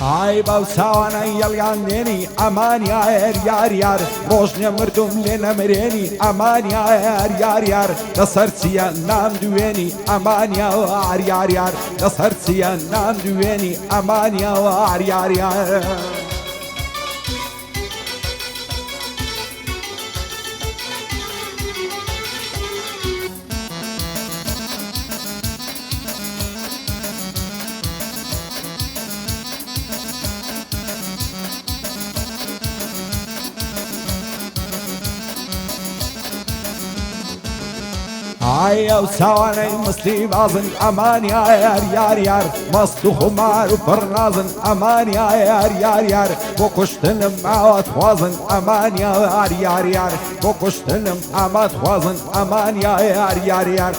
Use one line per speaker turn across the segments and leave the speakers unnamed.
ئای باو چاوانە یەڵیان نێنی ئەمان یار یار یار ڕۆژنێ مردم لێ نەمرێنی ئەمان یار یار یار لەسەر چیە نام دوێنی ئەمان یار یار یار لەسەر چیە نام دوێنی ئەمان یار یار یار ئای ئەو چاوانەی مستی بازن ئەمان یار یار یار مەست و خمار و پڕنازن ئەمان یار یار یار بۆ کوشتنم ئاوات خوازن ئەمان یار یار یار بۆ کوشتنم ئامات خوازن ئەمان یار یار یار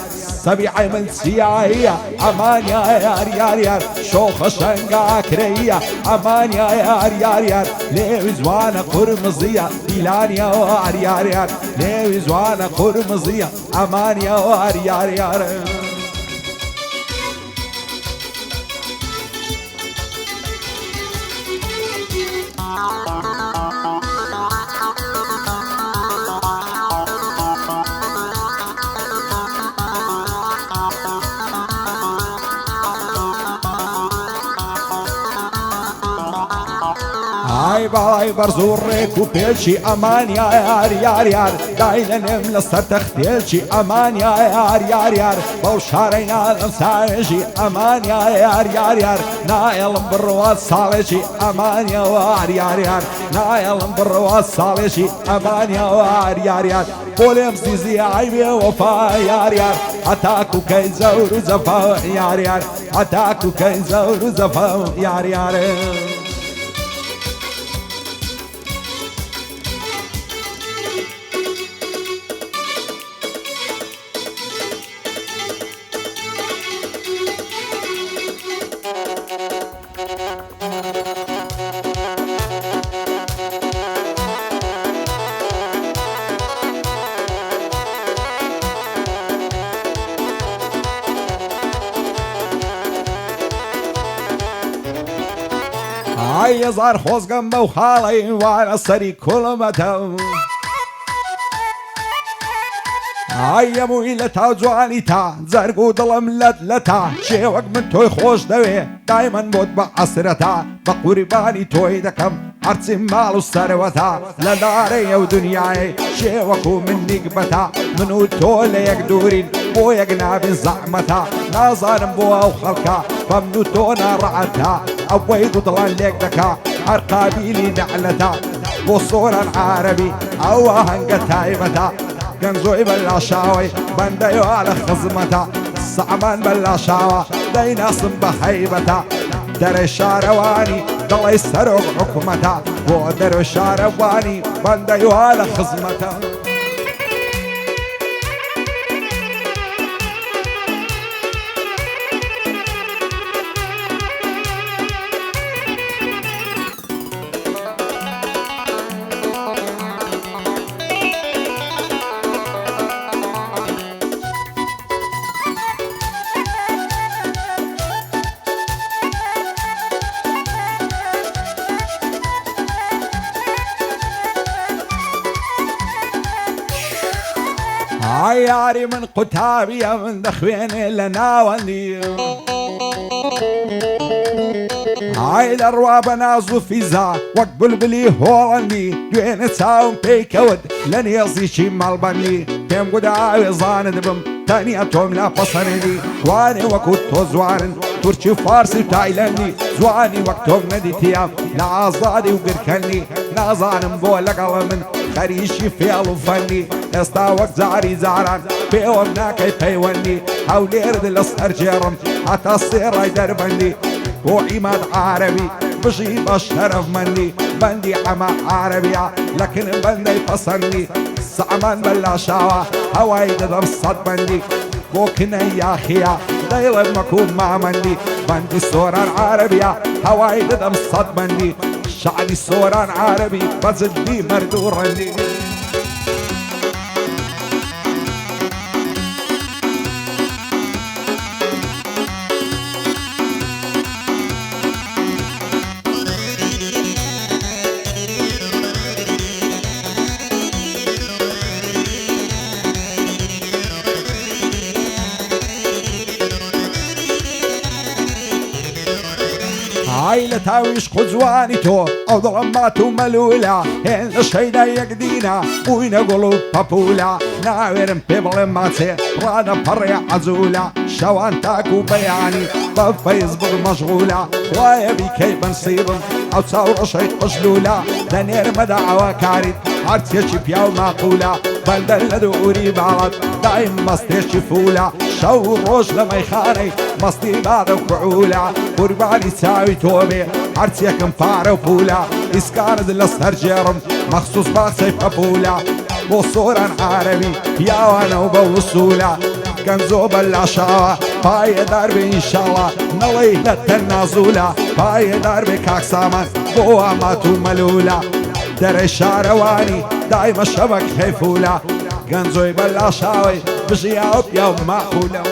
سەبیعەی من چیایە ئەمان یار یار یار شۆخە شەنگاکرەیە ئەمان یار یار یار لێوی جوانە قورمزیە دیلانی یار یار یار لێوی جوانە قورمزیە ئەمان یار یار یار ئای باڵای بەرز و ڕێک و پێچی ئەمان یار یار یار داینەنێم لەسەر تەختێکی ئەمان یار یار یار بەو شارەی ناڵم ساوێژی ئەمان یار یار یار نایەڵم بڕوا ساڵێکی ئەمان یار یار یار نایەڵم بڕوا ساڵێکی ئەمان یار یار یار بۆ لێم زیزی ئایبێ وەفا یار یار هەتاک و کەی زەور و زەفا یار یار هەتاک و کەی زەور و زەفا یار یار ئای هەزار خۆزگەم بەو خاڵەی وانە سەری کوڵمەتە ئای هەمووی لە تاو جوانی تا جەرگ و دڵم لە تا شێوەک من تۆی خۆش دەوێ دایمەن بۆت بە عەسرەتا بە قوربانی تۆی دەکەم هەرچی ماڵ و سەروەتا لە دارەی ئەو دنیای شێوەک و من نیگبەتا من و تۆ لە یەک دوورین بۆ یەک نابین زەحمەتا نازانم بۆ ئەو خەڵکە بەم و تۆ ناڕەعەتا ئەوەی دوودڵان لێک دەکا هەر قابیلی نەعلەتا بۆ سۆران عارەبی ئەوە هەنگە تایبەتا گەنجۆی بەلاشاوی بەندەیوا لە خزمەتا سەعمان بەلاشاوە دەیناسم بە هەیبەتا دەرەی شارەوانی دڵی سەرۆک حکومەتا بۆ دەرەی شارەوانی بەندەیوا لە خزمەتا ئای یاری من قوتابیە من دەخوێنێ لە ناوەندی ئای دەڕوا بە ناز و فیزا وەک بولبلی هۆڵەندی دوێنێ چاوم پێی کەوت لە نێزیشی مەڵبەندی پێم گودا ئاوێزانت بم تەنیا تۆم لا پەسەندی جوانێ وەکو تۆ جوانن تورکی و فارسی و تایلەندی جوانی وەک تۆم نەدیتیام لە ئازادی و گرکەندی نازانم بۆ لەگەڵ من خەریشی فێڵ و فەندی ئێستا وەک جاری جاران پێوەم ناکەی پەیوەندی هەولێرت لەسەر جێڕم هەتا سێڕای دەربەندی بۆ عیماد عارەبی بژی بە شەرەفمەندی بەندی ئەمە عارەبیە لەکنم بەندەی پەسەندی سەعمان بەلاشاوە هەوای دەدەم سەد بەندی بۆ کنەی یاخیە دەیڵێم وەکو مامەندی بەندی سۆران عارەبیە هەوای دەدەم سەد بەندی شعری سۆران عارەبی بەجددی مەرد و ڕەندی عائلة تاويش خزواني تو او ضغمات وملولة هين الشيدا يقدينا وين قلوب بابولا ناويرم بيبل ماتي رانا بريا عزولة شوان تاكو بياني بفايز مشغولة وايا بيكي بنصيبم او تصور شيء قشلولة دنير مدى عواكارد عرس يشي بياو معقولة بلدن لدوري بعض دايم مستيش فولة شو روش لما يخاني مصدي بعد وكعولة قرباني ساوي توبي عرس يكن فار وفولة اسكارد لصهر جيرم مخصوص باقسي فبولة وصورا عربي يا وانا وبوصولة كنزو بالعشاوة باي دربي ان شاء الله نوي للتنازولة باي دربي كاك سامان بوامات وملولة در شارواني دايما الشبك خيفولة كنزو بالعشاوي بشياوب يوم معقولة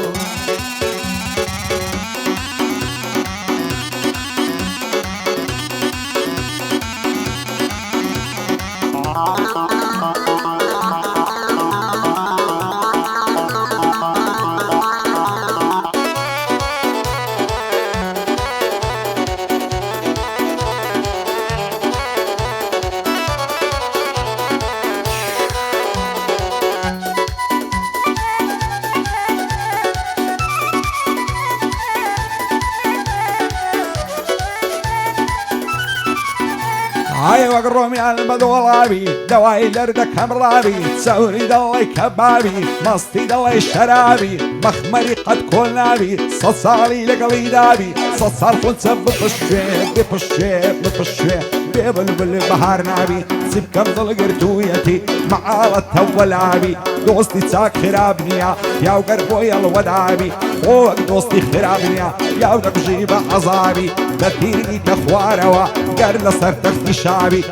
هاي وقرومي على المدولابي دواي لردك همرابي تسوري دواي كبابي مصتي دواي شرابي مخمري قد كلنابي صصالي لقلي دابي صصال فنسب بفشوي بفشوي بفشوي ببلبل بحار نابي سيب كمزل قرتويتي معالة تولابي دوستي تاك خرابنيا يا وقربويا الودابي فوق دوستي خرابنيا يا ودك جيب عذابي تثيرني كخواروا قرل صار تختي شعبي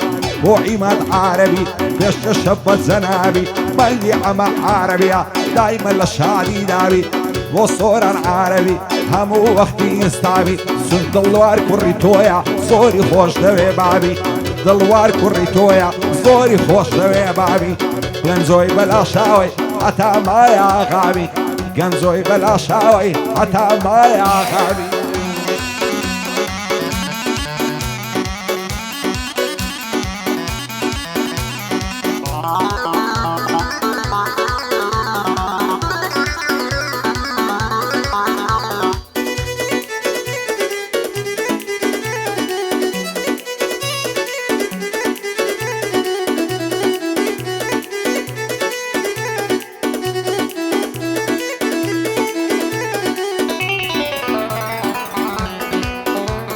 وعماد عربي بيش شبت زنابي بلي عما عربية دايما للشعبي دابي وصورا عربي همو وقتي يستعبي سن دلوار كوريتويا صوري خوش دوي بابي دلوار كوريتويا صوري خوش دوي بابي كنزوي بلا شاوي حتى ما يا غابي كنزوي بلا شاوي حتى ما يا غابي